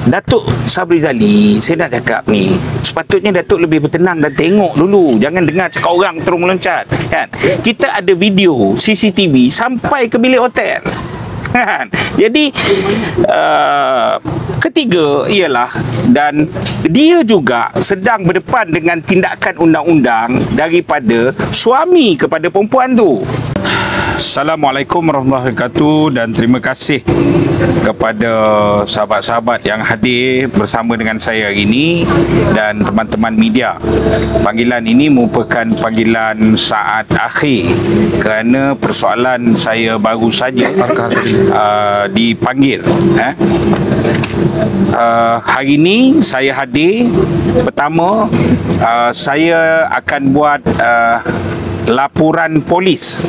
Datuk Sabri Zali, saya nak cakap ni, sepatutnya Datuk lebih bertenang dan tengok dulu. Jangan dengar cakap orang terus meloncat, kan? Kita ada video CCTV sampai ke bilik hotel. Kan? Jadi ketiga ialah, dan dia juga sedang berdepan dengan tindakan undang-undang daripada suami kepada perempuan tu. Assalamualaikum warahmatullahi wabarakatuh, dan terima kasih kepada sahabat-sahabat yang hadir bersama dengan saya hari ini dan teman-teman media. Panggilan ini merupakan panggilan saat akhir kerana persoalan saya baru saja dipanggil. Hari ini saya hadir. Pertama, saya akan buat laporan polis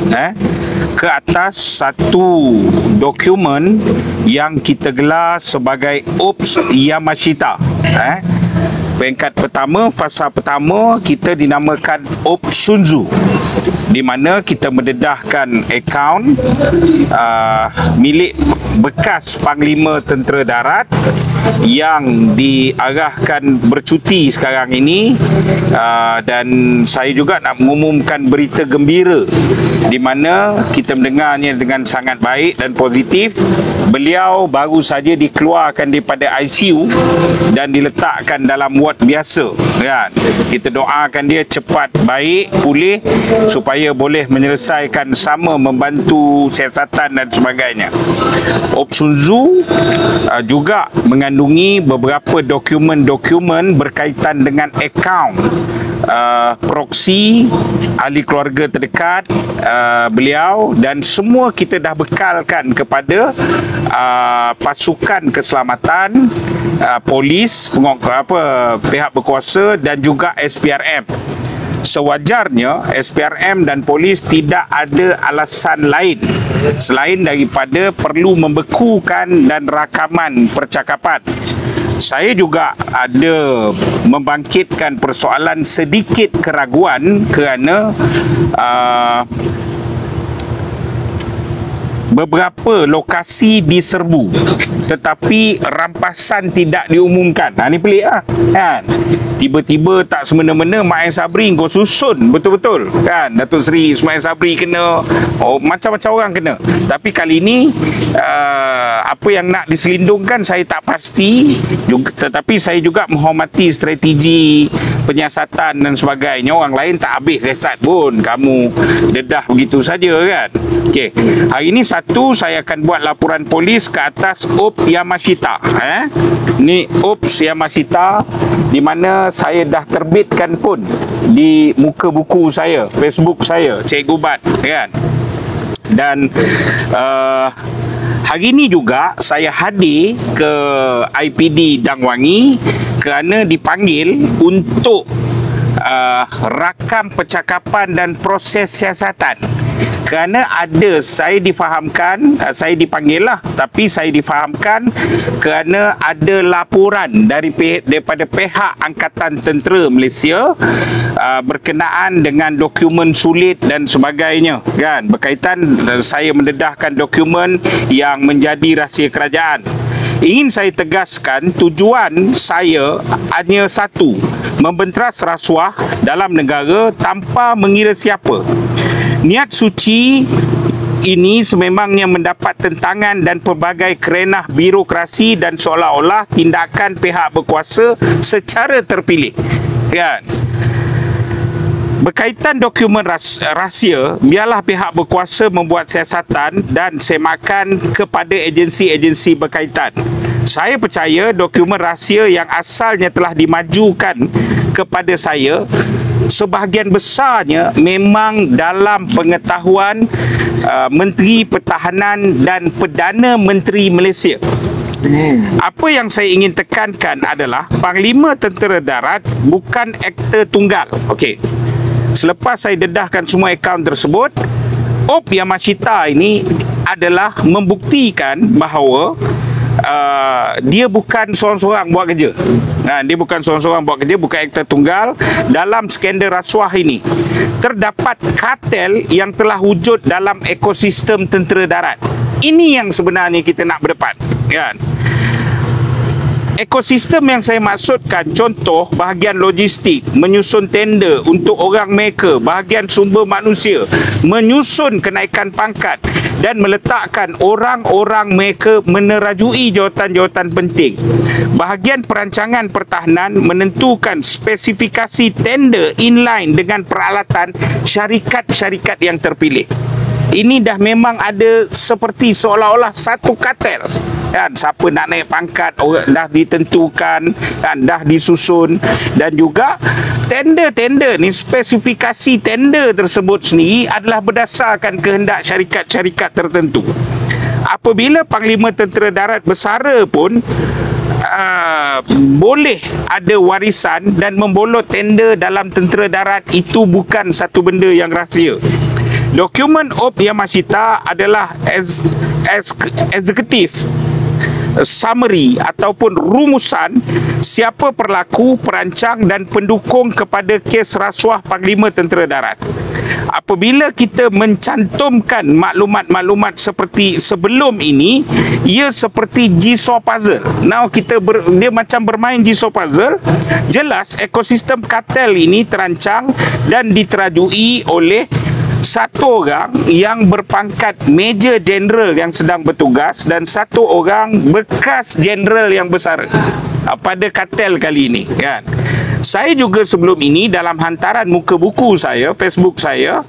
ke atas satu dokumen yang kita gelar sebagai Ops Yamashita. Peringkat pertama, fasa pertama, kita dinamakan Ops Shunzu, di mana kita mendedahkan akaun milik bekas Panglima Tentera Darat yang diarahkan bercuti sekarang ini, dan saya juga nak mengumumkan berita gembira di mana kita mendengarnya dengan sangat baik dan positif. Beliau baru saja dikeluarkan daripada ICU dan diletakkan dalam ward biasa, kan? Kita doakan dia cepat baik pulih supaya boleh menyelesaikan sama membantu siasatan dan sebagainya. Ops Shunzu juga mengandungi beberapa dokumen-dokumen berkaitan dengan akaun proksi ahli keluarga terdekat beliau, dan semua kita dah bekalkan kepada pasukan keselamatan, polis, pihak berkuasa dan juga SPRM. Sewajarnya SPRM dan polis tidak ada alasan lain selain daripada perlu membekukan dan rakaman percakapan. Saya juga ada membangkitkan persoalan sedikit keraguan kerana beberapa lokasi diserbu tetapi rampasan tidak diumumkan. Ni pelik lah, kan? Tiba-tiba tak semena-mena Mak Ain Sabri kau susun betul-betul, kan? Datuk Seri Ismail Sabri kena, macam-macam orang kena. Tapi kali ini apa yang nak diselindungkan saya tak pasti juga, tetapi saya juga menghormati strategi penyiasatan dan sebagainya. Orang lain tak habis siasat pun, kamu dedah begitu saja, kan? Okey, hari ini saya akan buat laporan polis ke atas Ops Yamashita. Ni Ops Yamashita, di mana saya dah terbitkan pun di muka buku saya, Facebook saya, Cikgu Bat, kan? Dan hari ini juga saya hadir ke IPD Dangwangi kerana dipanggil untuk rakam percakapan dan proses siasatan. Kerana ada, saya dipanggil lah, tapi saya difahamkan kerana ada laporan daripada pihak Angkatan Tentera Malaysia berkenaan dengan dokumen sulit dan sebagainya, kan? Berkaitan saya mendedahkan dokumen yang menjadi rahsia kerajaan. Ingin saya tegaskan, tujuan saya hanya satu, membenteras rasuah dalam negara tanpa mengira siapa. Niat suci ini sememangnya mendapat tentangan dan pelbagai kerenah birokrasi dan seolah-olah tindakan pihak berkuasa secara terpilih, kan? Berkaitan dokumen rahsia, biarlah pihak berkuasa membuat siasatan dan semakan kepada agensi-agensi berkaitan. Saya percaya dokumen rahsia yang asalnya telah dimajukan kepada saya, sebahagian besarnya memang dalam pengetahuan Menteri Pertahanan dan Perdana Menteri Malaysia. Apa yang saya ingin tekankan adalah Panglima Tentera Darat bukan aktor tunggal. Okey. Selepas saya dedahkan semua akaun tersebut, Ops Yamashita ini adalah membuktikan bahawa dia bukan seorang-seorang buat kerja. Dia bukan seorang-seorang buat kerja, bukan aktor tunggal. Dalam skandal rasuah ini terdapat kartel yang telah wujud dalam ekosistem tentera darat. Ini yang sebenarnya kita nak berdepan, kan? Ekosistem yang saya maksudkan, contoh bahagian logistik, menyusun tender untuk orang mereka, bahagian sumber manusia, menyusun kenaikan pangkat dan meletakkan orang-orang mereka menerajui jawatan-jawatan penting. Bahagian perancangan pertahanan menentukan spesifikasi tender inline dengan peralatan syarikat-syarikat yang terpilih. Ini dah memang ada seperti seolah-olah satu kartel. Kan, siapa nak naik pangkat dah ditentukan, kan, dah disusun. Dan juga tender-tender ni, spesifikasi tender tersebut sendiri adalah berdasarkan kehendak syarikat-syarikat tertentu. Apabila Panglima Tentera Darat bersara pun boleh ada warisan dan membolot tender dalam tentera darat, itu bukan satu benda yang rahsia. Dokumen OP Yamashita adalah eksekutif summary ataupun rumusan siapa perlaku, perancang dan pendukung kepada kes rasuah Panglima Tentera Darat. Apabila kita mencantumkan maklumat-maklumat seperti sebelum ini, ia seperti jigsaw puzzle. Now dia macam bermain jigsaw puzzle. Jelas ekosistem kartel ini terancang dan diterajui oleh satu orang yang berpangkat Major General yang sedang bertugas dan satu orang bekas General yang besar pada kartel kali ini, kan. Saya juga sebelum ini dalam hantaran muka buku saya, Facebook saya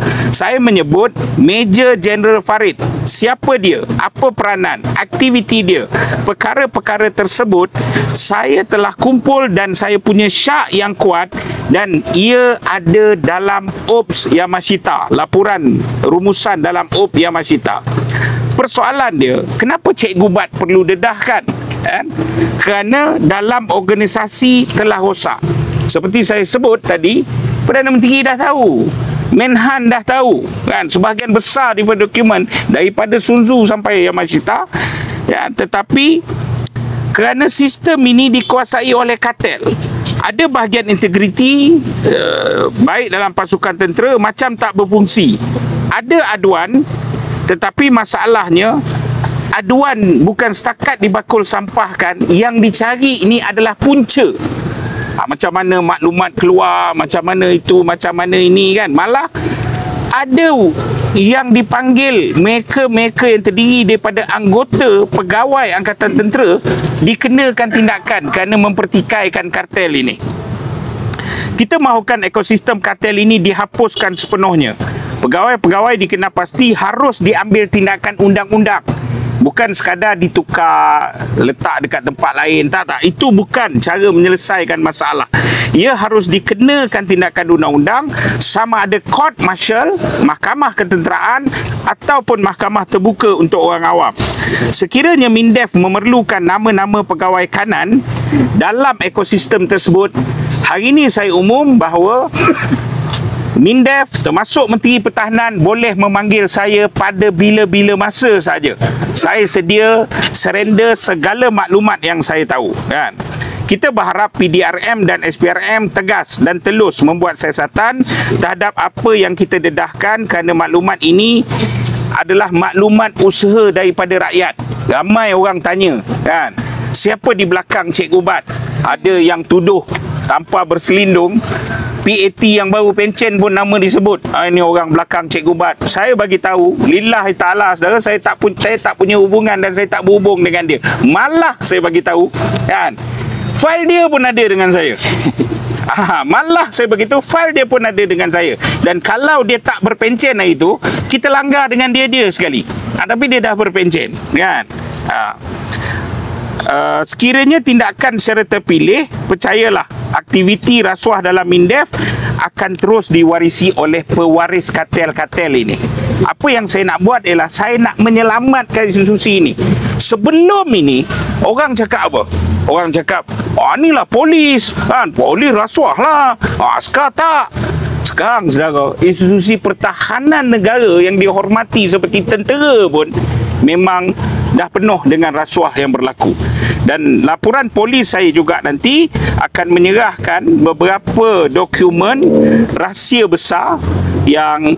menyebut Major General Farid. Siapa dia? Apa peranan? Aktiviti dia? Perkara-perkara tersebut saya telah kumpul dan saya punya syak yang kuat, dan ia ada dalam OPS Yamashita, laporan rumusan dalam OPS Yamashita. Persoalan dia, kenapa Cikgu Bat perlu dedahkan? Kerana dalam organisasi telah rosak. Seperti saya sebut tadi, Perdana Menteri dah tahu, Menhan dah tahu, kan, sebahagian besar daripada dokumen daripada Sun Tzu sampai Yamashita, ya, tetapi kerana sistem ini dikuasai oleh kartel, ada bahagian integriti baik dalam pasukan tentera macam tak berfungsi. Ada aduan, tetapi masalahnya aduan bukan setakat dibakul sampahkan. Yang dicari ini adalah punca. Macam mana maklumat keluar, macam mana itu, macam mana ini, kan. Malah ada yang dipanggil mereka yang terdiri daripada anggota pegawai Angkatan Tentera dikenakan tindakan kerana mempertikaikan kartel ini. Kita mahukan ekosistem kartel ini dihapuskan sepenuhnya. Pegawai-pegawai dikenal pasti harus diambil tindakan undang-undang. Bukan sekadar ditukar, letak dekat tempat lain. Tak. Itu bukan cara menyelesaikan masalah. Ia harus dikenakan tindakan undang-undang, sama ada court martial, mahkamah ketenteraan ataupun mahkamah terbuka untuk orang awam. Sekiranya MINDEF memerlukan nama-nama pegawai kanan dalam ekosistem tersebut, hari ini saya umum bahawa MINDEF termasuk Menteri Pertahanan boleh memanggil saya pada bila-bila masa saja. Saya sedia surrender segala maklumat yang saya tahu, kan. Kita berharap PDRM dan SPRM tegas dan telus membuat siasatan terhadap apa yang kita dedahkan, kerana maklumat ini adalah maklumat usaha daripada rakyat. Ramai orang tanya, kan, siapa di belakang Cikgu Bat? Ada yang tuduh tanpa berselindung PAT yang baru pencen pun nama disebut. Ini orang belakang Cikgu Bat. Saya bagi tahu, lillahi ta'ala, saudara, saya tak punya hubungan dan saya tak berhubung dengan dia. Malah saya bagi tahu, kan, fail dia pun ada dengan saya. Malah saya beritahu, fail dia pun ada dengan saya. Dan kalau dia tak berpencen hari itu, kita langgar dengan dia sekali. Tapi dia dah berpencen, kan. Sekiranya tindakan secara terpilih, percayalah, aktiviti rasuah dalam MINDEF akan terus diwarisi oleh pewaris kartel-kartel ini. Apa yang saya nak buat ialah saya nak menyelamatkan institusi ini. Sebelum ini, orang cakap apa? Orang cakap, inilah polis, kan, polis rasuah lah, askar tak. Sekarang, saudara, institusi pertahanan negara yang dihormati seperti tentera pun memang dah penuh dengan rasuah yang berlaku. Dan laporan polis saya juga nanti akan menyerahkan beberapa dokumen rahsia besar yang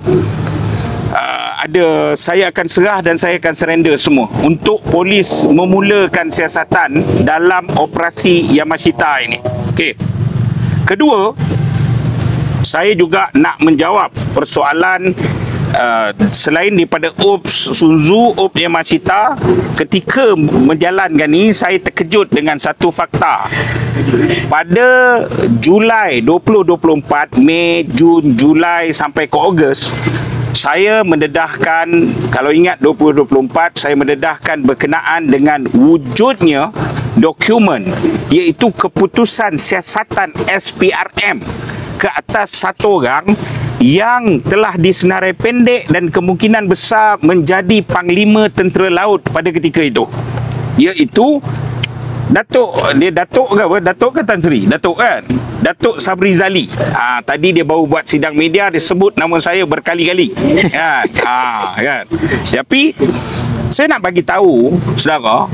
saya akan serah dan saya akan surrender semua untuk polis memulakan siasatan dalam operasi Yamashita ini. Okey. Kedua, saya juga nak menjawab persoalan selain daripada OPS Sunzu, OPS Yamashita. Ketika menjalankan ini, saya terkejut dengan satu fakta. Pada Julai 2024, Mei, Jun, Julai sampai ke Ogos, saya mendedahkan, kalau ingat 2024, saya mendedahkan berkenaan dengan wujudnya dokumen, iaitu keputusan siasatan SPRM ke atas satu orang yang telah disenarai pendek dan kemungkinan besar menjadi Panglima Tentera Laut pada ketika itu, iaitu Datuk ke apa? Datuk ke Tan Sri? Datuk kan? Datuk Sabri Zali. Tadi dia baru buat sidang media, dia sebut nama saya berkali-kali. Kan? Kan? Tapi saya nak bagi tahu, saudara,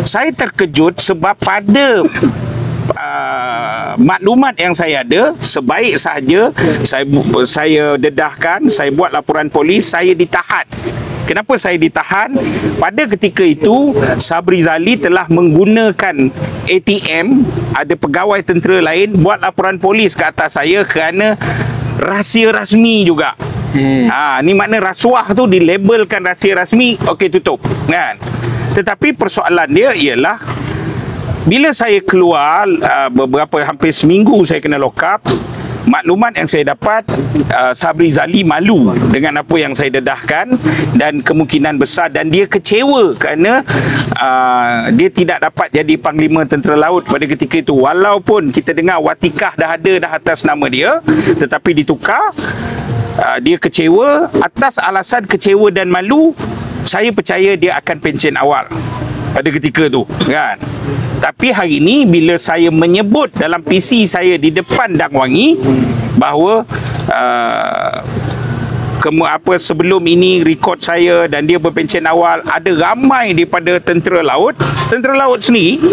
saya terkejut sebab pada maklumat yang saya ada, sebaik sahaja saya dedahkan, saya buat laporan polis, saya ditahan. Kenapa saya ditahan? Pada ketika itu, Sabri Zali telah menggunakan ATM, ada pegawai tentera lain buat laporan polis ke atas saya kerana rahsia rasmi juga. Ni makna rasuah tu dilabelkan rahsia rasmi, okey, tutup kan. Tetapi persoalan dia ialah bila saya keluar hampir seminggu saya kena lock up, maklumat yang saya dapat, Sabri Zali malu dengan apa yang saya dedahkan dan kemungkinan besar, dan dia kecewa kerana dia tidak dapat jadi Panglima Tentera Laut pada ketika itu. Walaupun kita dengar watikah dah ada dah atas nama dia, tetapi ditukar. Dia kecewa. Atas alasan kecewa dan malu, saya percaya dia akan pencen awal pada ketika tu kan. Tapi hari ini bila saya menyebut dalam PC saya di depan Dang Wangi bahawa sebelum ini rekod saya dan dia berpencen awal, ada ramai daripada tentera laut sendiri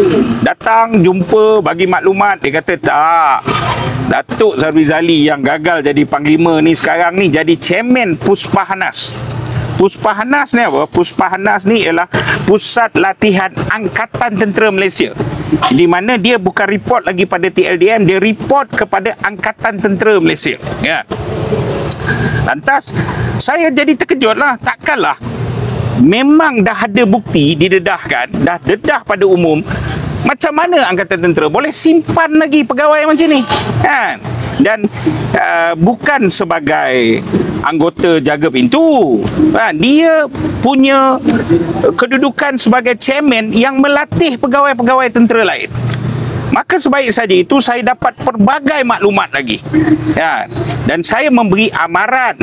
datang jumpa bagi maklumat. Dia kata tak, Datuk Sabri Zali yang gagal jadi Panglima ni sekarang ni jadi Chairman Puspahanas. Puspahanas ni apa? Puspahanas ni ialah Pusat Latihan Angkatan Tentera Malaysia, di mana dia bukan report lagi pada TLDM, dia report kepada Angkatan Tentera Malaysia ya. Lantas saya jadi terkejut lah. Takkanlah memang dah ada bukti didedahkan, dah dedah pada umum, macam mana Angkatan Tentera boleh simpan lagi pegawai macam ni kan? Dan bukan sebagai anggota jaga pintu, dia punya kedudukan sebagai chairman yang melatih pegawai-pegawai tentera lain. Maka sebaik saja itu saya dapat pelbagai maklumat lagi ya. Dan saya memberi amaran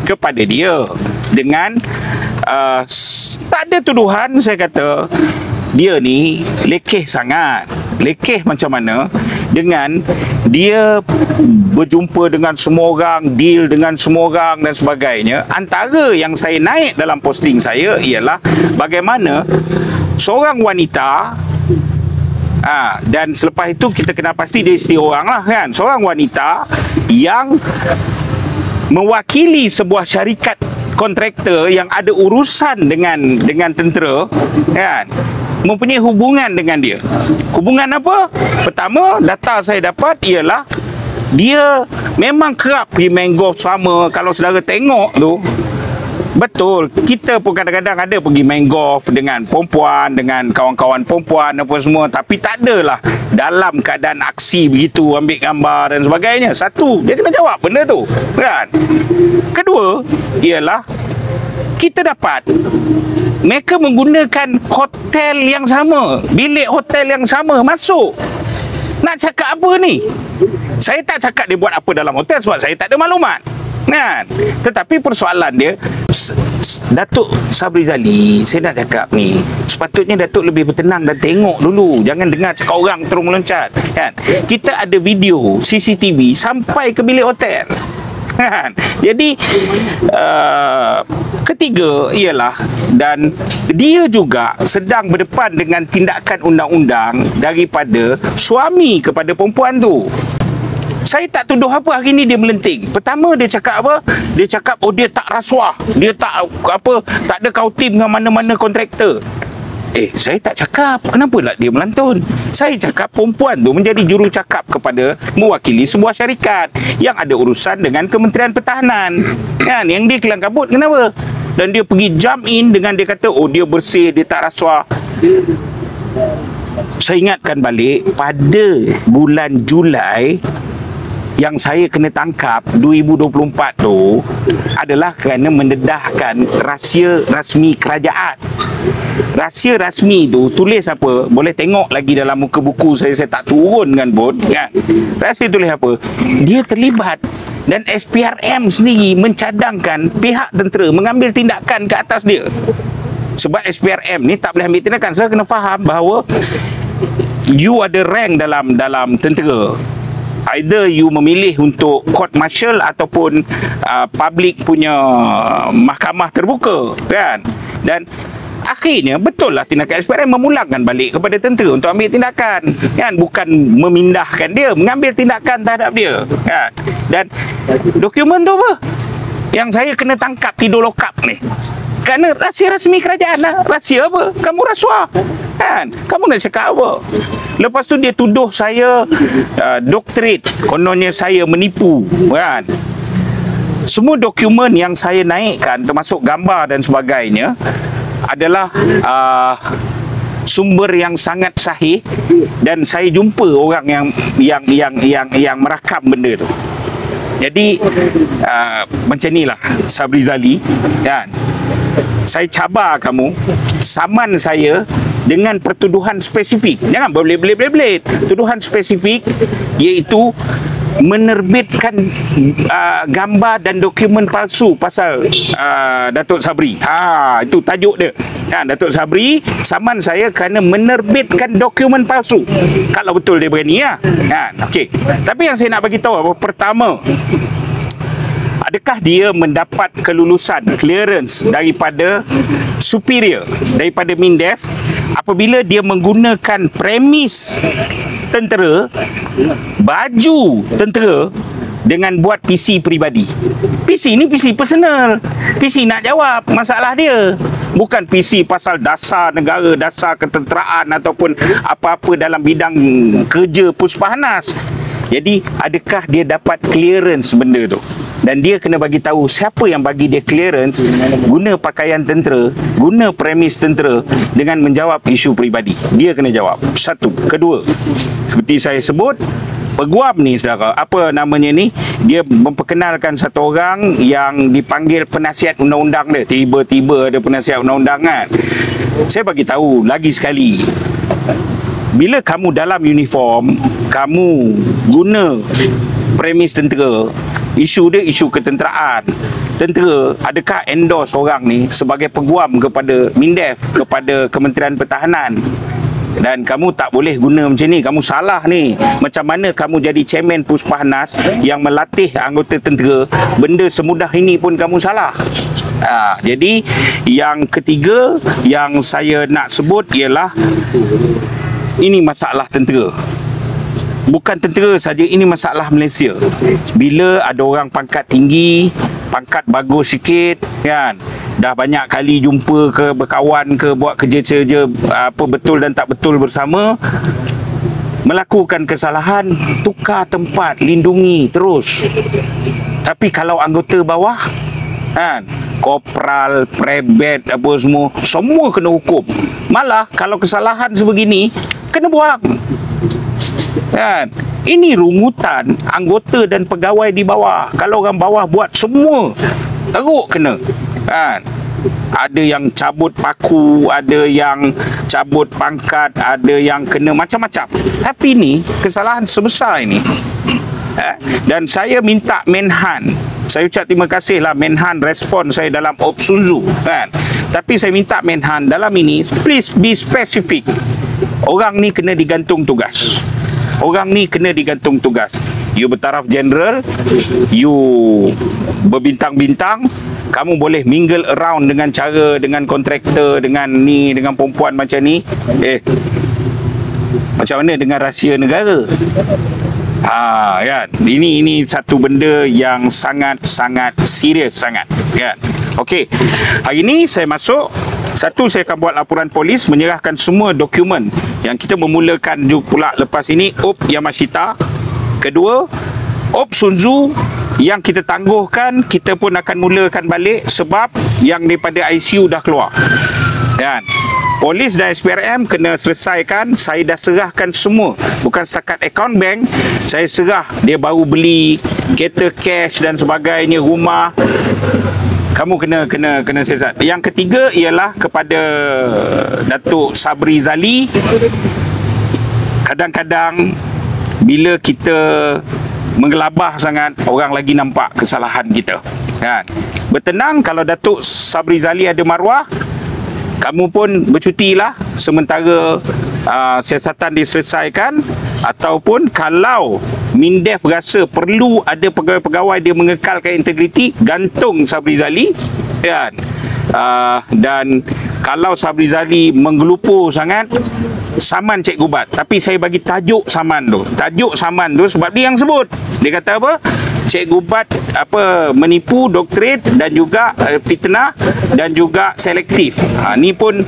kepada dia dengan tak ada tuduhan. Saya kata dia ni lekeh sangat. Lekeh macam mana? Dengan dia berjumpa dengan semua orang, deal dengan semua orang dan sebagainya. Antara yang saya naik dalam posting saya ialah bagaimana seorang wanita, dan selepas itu kita kenal pasti dia isteri orang lah kan, seorang wanita yang mewakili sebuah syarikat kontraktor yang ada urusan dengan tentera kan, mempunyai hubungan dengan dia. Hubungan apa? Pertama, data saya dapat ialah dia memang kerap pergi main golf sama. Kalau saudara tengok tu, betul, kita pun kadang-kadang ada pergi main golf dengan perempuan, dengan kawan-kawan perempuan apa semua, tapi tak adalah dalam keadaan aksi begitu, ambil gambar dan sebagainya. Satu, dia kena jawab benda tu kan. Kedua ialah kita dapat mereka menggunakan hotel yang sama, bilik hotel yang sama masuk. Nak cakap apa ni? Saya tak cakap dia buat apa dalam hotel sebab saya tak ada maklumat kan. Tetapi persoalan dia, Datuk Sabri Zali, saya nak cakap ni, sepatutnya Datuk lebih bertenang dan tengok dulu, jangan dengar cakap orang terus meloncat kan. Kita ada video CCTV sampai ke bilik hotel kan. Jadi ketiga ialah, dan dia juga sedang berdepan dengan tindakan undang-undang daripada suami kepada perempuan tu. Saya tak tuduh apa, hari ni dia melenting. Pertama dia cakap apa? Dia cakap dia tak rasuah, dia tak apa, tak ada kautim dengan mana-mana kontraktor. Saya tak cakap. Kenapa lah dia melantun? Saya cakap perempuan tu menjadi jurucakap kepada mewakili sebuah syarikat yang ada urusan dengan Kementerian Pertahanan. Kan? Yang dia kelang kabut, kenapa? Dan dia pergi jump in dengan dia kata, dia bersih, dia tak rasuah. Saya ingatkan balik pada bulan Julai yang saya kena tangkap 2024 tu adalah kerana mendedahkan rahsia rasmi kerajaan. Rahsia rasmi tu tulis apa? Boleh tengok lagi dalam muka buku saya tak turunkan pun, kan? Rahsia tulis apa? Dia terlibat dan SPRM sendiri mencadangkan pihak tentera mengambil tindakan ke atas dia. Sebab SPRM ni tak boleh ambil tindakan. Saya kena faham bahawa you ada rank dalam tentera. Either you memilih untuk court martial ataupun public punya mahkamah terbuka, kan? Dan akhirnya betul lah tindakan SPRM memulangkan balik kepada tentera untuk ambil tindakan, kan? Bukan memindahkan dia, mengambil tindakan terhadap dia, kan? Dan dokumen tu apa? Yang saya kena tangkap tidur lokap ni kerana rahsia rasmi kerajaan lah. Rahsia apa? Kamu rasuah, kan? Kamu nak cakap apa? Lepas tu dia tuduh saya doktorat, kononnya saya menipu, kan? Semua dokumen yang saya naikkan termasuk gambar dan sebagainya adalah sumber yang sangat sahih, dan saya jumpa orang yang merakam benda tu. Jadi macam inilah Sabri Zali, kan? Saya cabar kamu, saman saya dengan pertuduhan spesifik. Jangan berbelit-belit. Tuduhan spesifik iaitu menerbitkan gambar dan dokumen palsu pasal Datuk Sabri. Itu tajuk dia. Kan, Datuk Sabri saman saya kerana menerbitkan dokumen palsu. Kalau betul dia berani, ya. Kan, okey. Tapi yang saya nak bagi tahu apa? Pertama, adakah dia mendapat kelulusan, clearance daripada superior, daripada MINDEF apabila dia menggunakan premis tentera, baju tentera dengan buat PC peribadi. PC ni PC personal. PC nak jawab masalah dia. Bukan PC pasal dasar negara, dasar ketenteraan ataupun apa-apa dalam bidang kerja Puspahanas. Jadi adakah dia dapat clearance benda tu? Dan dia kena bagi tahu siapa yang bagi dia clearance guna pakaian tentera, guna premis tentera dengan menjawab isu peribadi. Dia kena jawab. Satu. Kedua, seperti saya sebut, peguam ni, saudara, apa namanya ni, dia memperkenalkan satu orang yang dipanggil penasihat undang-undang dia. Tiba-tiba ada penasihat undang-undang, kan? Saya bagi tahu lagi sekali, bila kamu dalam uniform, kamu guna premis tentera, isu dia isu ketenteraan. Tentera, adakah endorse orang ni sebagai peguam kepada MINDEF, kepada Kementerian Pertahanan? Dan kamu tak boleh guna macam ni. Kamu salah ni. Macam mana kamu jadi chairman Puspahanas yang melatih anggota tentera? Benda semudah ini pun kamu salah. Jadi yang ketiga yang saya nak sebut ialah ini masalah tentera. Bukan tentera saja, ini masalah Malaysia. Bila ada orang pangkat tinggi, pangkat bagus sikit, kan, dah banyak kali jumpa ke, berkawan ke, buat kerja-kerja apa betul dan tak betul bersama, melakukan kesalahan, tukar tempat, lindungi terus. Tapi kalau anggota bawah, kan, kopral, prebet, apa semua kena hukum. Malah kalau kesalahan sebegini, kena buang. Kan? Ini rungutan anggota dan pegawai di bawah. Kalau orang bawah buat semua, teruk kena. Kan? Ada yang cabut paku, ada yang cabut pangkat, ada yang kena macam-macam. Tapi ini kesalahan sebesar ini. Dan saya minta Menhan, saya ucap terima kasih lah Menhan respon saya dalam Op Sunzu, kan? Tapi saya minta Menhan dalam ini, please be specific. Orang ni kena digantung tugas. Orang ni kena digantung tugas. You bertaraf general, you berbintang-bintang, kamu boleh mingle around dengan cara, dengan kontraktor, dengan ni, dengan perempuan macam ni. Macam mana dengan rahsia negara? Kan. Ini satu benda yang sangat serius sangat, kan. Okey. Hari ini saya masuk, satu, saya akan buat laporan polis menyerahkan semua dokumen yang kita memulakan juga pula lepas ini Op Yamashita. Kedua, Op Sunzu yang kita tangguhkan, kita pun akan mulakan balik sebab yang daripada ICU dah keluar. Kan. Polis dan SPRM kena selesaikan. Saya dah serahkan semua, bukan setakat akaun bank, saya serah dia baru beli kereta cash dan sebagainya, rumah. Kamu kena siasat. Yang ketiga ialah kepada Datuk Sabri Zali. Kadang-kadang bila kita menggelabah sangat, orang lagi nampak kesalahan kita, kan. Bertenang, kalau Datuk Sabri Zali ada maruah, kamu pun bercutilah sementara siasatan diselesaikan. Ataupun kalau Mindef rasa perlu ada pegawai-pegawai dia mengekalkan integriti, gantung Sabri Zali, kan. Dan kalau Sabri Zali menggelupur sangat, saman Cik Gubat. Tapi saya bagi tajuk saman tu. Tajuk saman tu sebab dia yang sebut. Dia kata apa? Cik Gubat menipu, doktrin dan juga fitnah dan juga selektif. Ni pun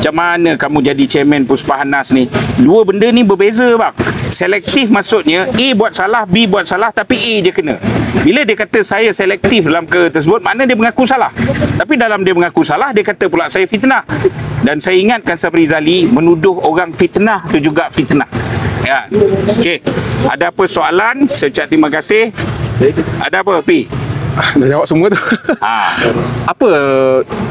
macam mana kamu jadi chairman Puspahanas ni? Dua benda ni berbeza bang. Selektif maksudnya A buat salah, B buat salah, tapi A je kena. Bila dia kata saya selektif dalam tersebut, makna dia mengaku salah. Tapi dalam dia mengaku salah, dia kata pula saya fitnah. Dan saya ingatkan Sabri Zali menuduh orang fitnah tu juga fitnah. Ya. Okey. Ada apa soalan? Saya ucap terima kasih. Ada apa, Pi? Dah jawab semua tu. Apa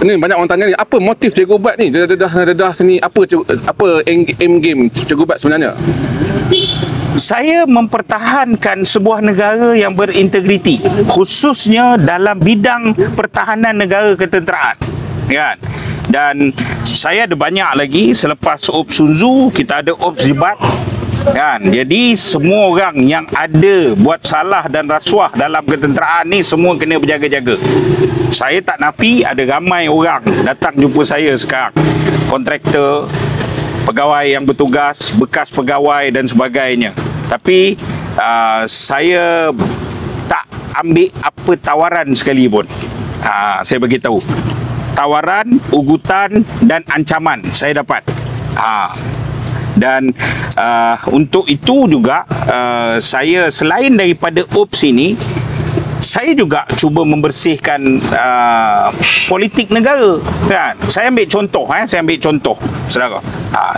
ni, banyak orang tanya ni, apa motif Cik Gubat ni? Dedah sini, apa end game Cik Gubat sebenarnya? Saya mempertahankan sebuah negara yang berintegriti, khususnya dalam bidang pertahanan negara ketenteraan, kan. Dan saya ada banyak lagi. Selepas Op Sunzu, kita ada Op Zibat, kan. Jadi semua orang yang ada buat salah dan rasuah dalam ketenteraan ni semua kena berjaga-jaga. Saya tak nafi ada ramai orang datang jumpa saya sekarang, kontraktor, pegawai yang bertugas, bekas pegawai dan sebagainya. Tapi saya tak ambil apa tawaran sekali pun. Saya bagi tahu. Tawaran, ugutan dan ancaman saya dapat. Dan untuk itu juga saya selain daripada OPS ini, saya juga cuba membersihkan politik negara, kan. Saya ambil contoh, saudara.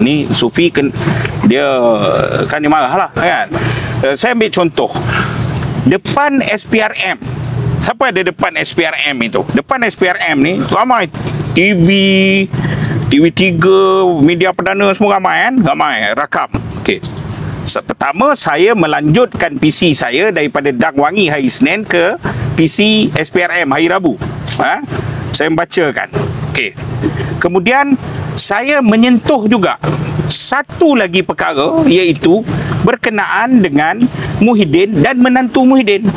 Ni Sufi dia marah lah, kan. Saya ambil contoh depan SPRM. Siapa ada depan SPRM itu? Depan SPRM ni ramai TV3, media perdana semua ramai, kan? Ramai rakam. Okey. Pertama, saya melanjutkan PC saya daripada Dang Wangi hari Isnin ke PC SPRM hari Rabu. Saya membacakan. Okey. Kemudian saya menyentuh juga satu lagi perkara, iaitu berkenaan dengan Muhyiddin dan menantu Muhyiddin.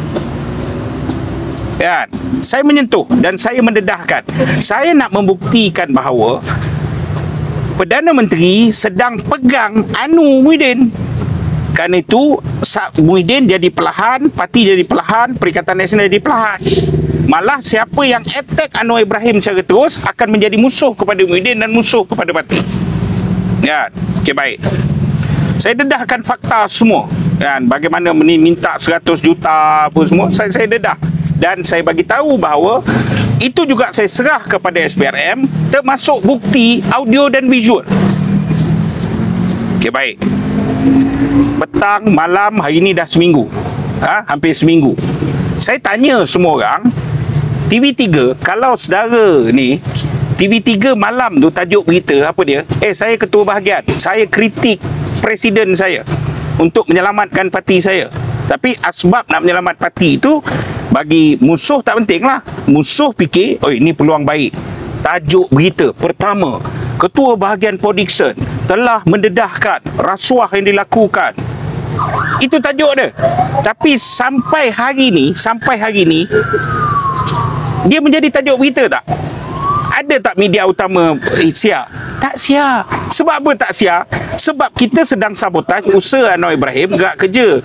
Ya, saya menyentuh dan saya mendedahkan. Saya nak membuktikan bahawa Perdana Menteri sedang pegang anu Muhyiddin. Kerana itu Muhyiddin jadi perlahan, parti jadi perlahan, Perikatan Nasional jadi perlahan. Malah siapa yang attack Anwar Ibrahim secara terus akan menjadi musuh kepada Muhyiddin dan musuh kepada parti. Ya, okey, baik. Saya dedahkan fakta semua, kan. Bagaimana minta 100 juta apa semua, saya dedah. Dan saya bagi tahu bahawa itu juga saya serah kepada SPRM, termasuk bukti audio dan visual. Okey, baik. Petang, malam, hari ni dah seminggu. Hampir seminggu. Saya tanya semua orang, TV3, kalau saudara ni, TV3 malam tu tajuk berita apa dia? Saya ketua bahagian, saya kritik presiden saya untuk menyelamatkan parti saya. Tapi asbab nak menyelamat parti itu bagi musuh tak penting lah. Musuh fikir, ini peluang baik. Tajuk berita pertama, Ketua Bahagian Podikson telah mendedahkan rasuah yang dilakukan. Itu tajuk dia. Tapi sampai hari ni dia menjadi tajuk berita tak? Ada tak media utama siar? Tak siar. Sebab apa tak siar? Sebab kita sedang sabotaj usaha Anwar Ibrahim gerak kerja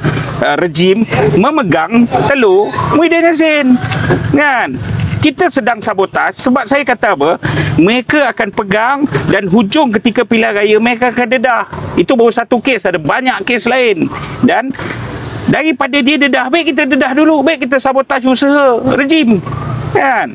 rejim memegang telur Muhyiddin Yassin. Kan? Kita sedang sabotaj sebab saya kata apa? Mereka akan pegang dan hujung ketika pilihan raya mereka akan dedah. Itu baru satu kes, ada banyak kes lain. Dan daripada dia dedah, baik kita dedah dulu, baik kita sabotaj usaha rejim. Kan?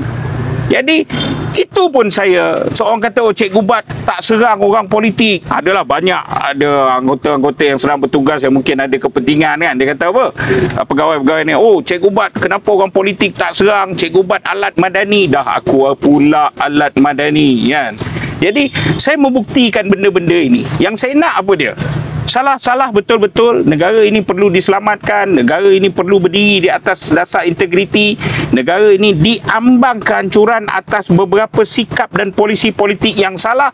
Jadi itu pun saya, seorang kata Cikgu Bat tak serang orang politik. Adalah banyak, ada anggota-anggota yang sedang bertugas yang mungkin ada kepentingan kan. Dia kata apa? Pegawai-pegawai ni, oh Cikgu Bat kenapa orang politik tak serang? Cikgu Bat alat madani. Dah aku pula alat madani kan. Jadi saya membuktikan benda-benda ini. Yang saya nak apa dia? Salah-salah betul-betul. Negara ini perlu diselamatkan. Negara ini perlu berdiri di atas dasar integriti. Negara ini diambang kehancuran atas beberapa sikap dan polisi politik yang salah.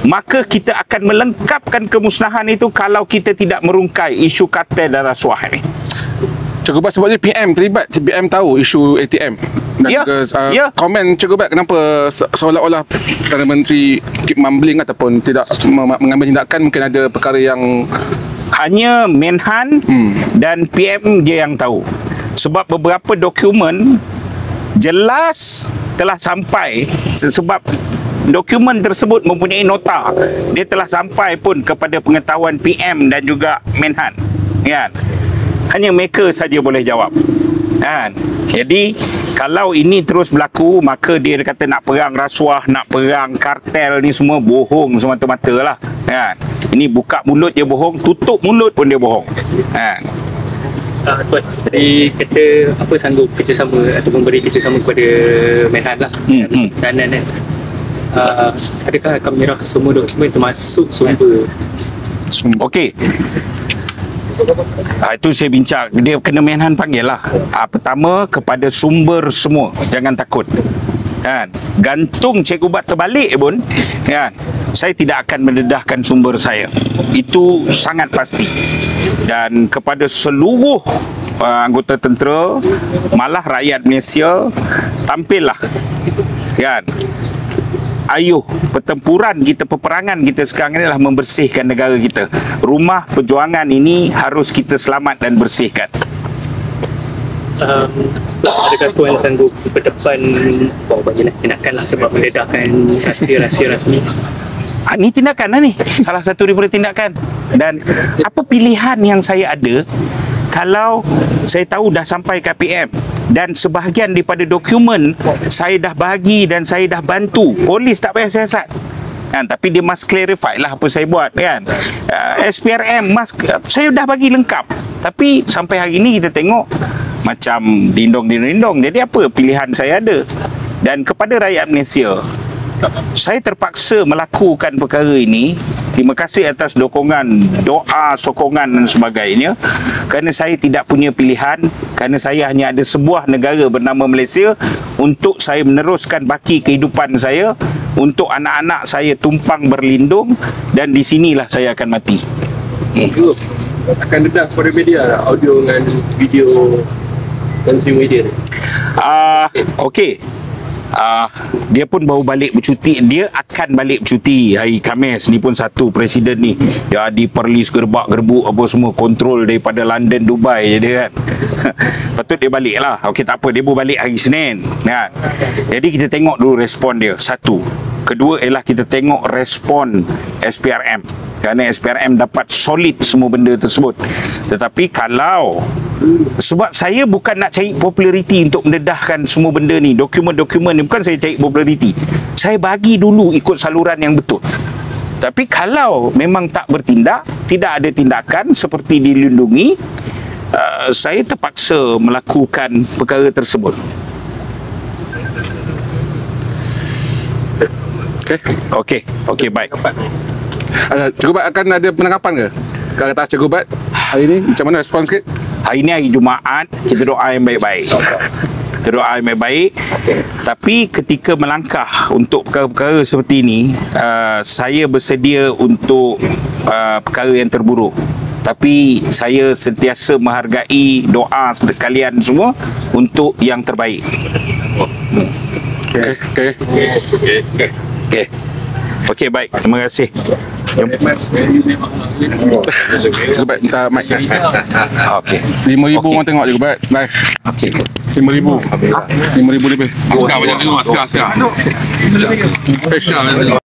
Maka kita akan melengkapkan kemusnahan itu kalau kita tidak merungkai isu kartel dan rasuah ini. Cikgu Bat sebabnya PM terlibat, PM tahu isu ATM. Dan juga komen Cikgu Bat kenapa seolah-olah Perdana Menteri keep mumbling ataupun tidak mengambil tindakan, mungkin ada perkara yang hanya Menhan dan PM je yang tahu. Sebab beberapa dokumen jelas telah sampai, sebab dokumen tersebut mempunyai nota, dia telah sampai pun kepada pengetahuan PM dan juga Menhan. Kan? Hanya mereka saja boleh jawab. Kan? Jadi kalau ini terus berlaku, maka dia kata nak perang rasuah, nak perang kartel ni semua bohong semata-mata lah. Kan? Ini buka mulut dia bohong, tutup mulut pun dia bohong. Kan? Tuan tadi kata apa sanggup kerjasama ataupun beri kerjasama kepada Menhan lah. Dan adakah akan menyerah semua dokumen termasuk sumber? Okey. Itu saya bincang, dia kena Menhan panggil lah. Pertama kepada sumber semua, jangan takut. Kan? Gantung Cikgu Bat terbalik pun, kan? Saya tidak akan mendedahkan sumber saya. Itu sangat pasti. Dan kepada seluruh anggota tentera, malah rakyat Malaysia, tampillah. Kan? Ayuh, pertempuran kita, peperangan kita sekarang ini adalah membersihkan negara kita. Rumah perjuangan ini harus kita selamat dan bersihkan. Adakah Tuan sanggup berdepan bawa tindakan lah sebab mendedahkan rahsia-rahsia rasmi? Ini tindakan lah ni, salah satu daripada tindakan. Dan apa pilihan yang saya ada kalau saya tahu dah sampai ke PM dan sebahagian daripada dokumen saya dah bagi dan saya dah bantu, polis tak payah siasat kan, tapi dia must clarify lah apa saya buat kan. SPRM saya dah bagi lengkap, tapi sampai hari ni kita tengok macam dindong. Jadi apa pilihan saya ada? Dan kepada rakyat Malaysia, saya terpaksa melakukan perkara ini. Terima kasih atas dukungan, doa, sokongan dan sebagainya. Kerana saya tidak punya pilihan, kerana saya hanya ada sebuah negara bernama Malaysia untuk saya meneruskan baki kehidupan saya, untuk anak-anak saya tumpang berlindung, dan di sinilah saya akan mati. Akan dedah kepada media lah, audio dengan video dan media. Okey. Dia pun baru balik bercuti. Dia akan balik bercuti hari Khamis. Ni pun satu presiden ni jadi perlis gerbak-gerbuk apa semua, kontrol daripada London, Dubai je dia kan. Patut dia balik lah. Okey, tak apa, dia baru balik hari Senin kan? Jadi kita tengok dulu respon dia. Satu. Kedua ialah kita tengok respon SPRM, kerana SPRM dapat solid semua benda tersebut. Tetapi kalau, sebab saya bukan nak cari populariti untuk mendedahkan semua benda ni, dokumen-dokumen ni bukan saya cari populariti, saya bagi dulu ikut saluran yang betul. Tapi kalau memang tak bertindak, tidak ada tindakan seperti dilindungi, saya terpaksa melakukan perkara tersebut. Okey, baik. Cikgu Bat akan ada penangkapan ke ke atas Cikgu Bat hari ni? Macam mana respons sikit? Hari ni hari Jumaat, kita doa yang baik-baik. Kita doa yang baik-baik. Tapi ketika melangkah untuk perkara-perkara seperti ini, saya bersedia untuk perkara yang terburuk. Tapi saya sentiasa menghargai doa kalian semua untuk yang terbaik. Okey, baik. Terima kasih. Cukup baik minta mic. Okey. 5,000 orang tengok cukup baik live. Okey. 5,000 lebih. Askar banyak tengok, askar. Special.